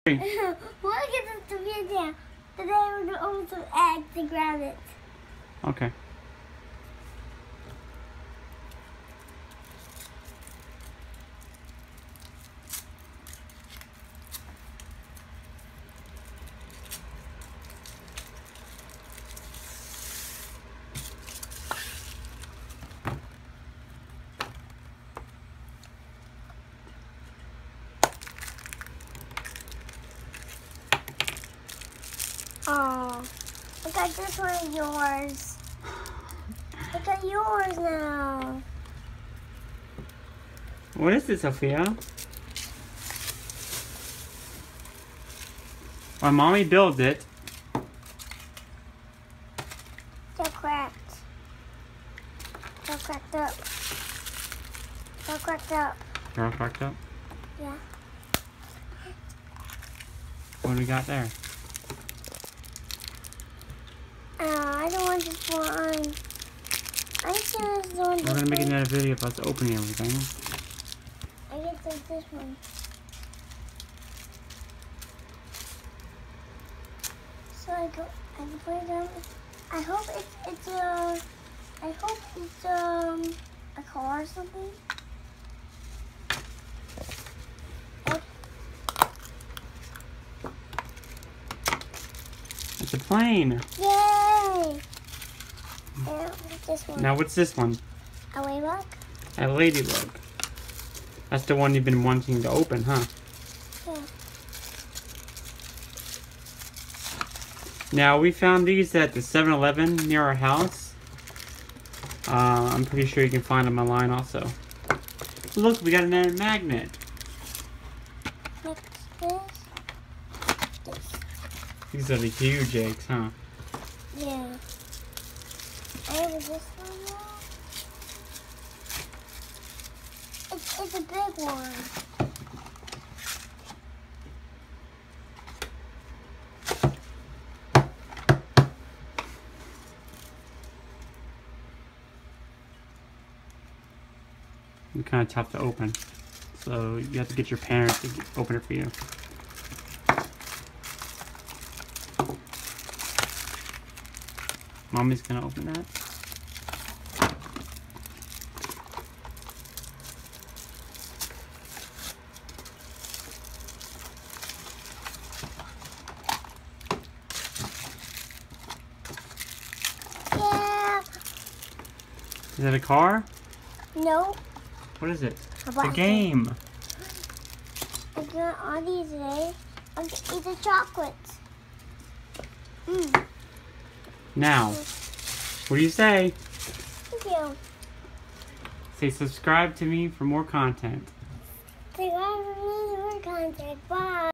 Look at the video. But they would also add to grab it. Okay. Oh, look at this one of yours. Look at yours now. What is it, Sophia? My mommy built it. They're cracked. They're cracked up. They're cracked up. They're all cracked up? Yeah. What do we got there? I don't want this one. I just want this one. We're gonna make another video of us opening everything. I guess it's this one. So I can put it down. I hope it's a car or something. It's a plane. Yay! This one. Now what's this one? A ladybug? A ladybug. That's the one you've been wanting to open, huh? Yeah. Now we found these at the 7-Eleven near our house. I'm pretty sure you can find them online also. Look, we got another magnet. Next this. These are the huge eggs, huh? Yeah. I have this one now. It's a big one. It's kind of tough to open. So you have to get your parents to open it for you. Mommy's gonna open that. Yeah. Is that a car? No. What is it? A It's a game. I got all these today. These are chocolates. Mmm. Now, what do you say? Thank you. Say subscribe to me for more content. Say bye for me, more content. Bye.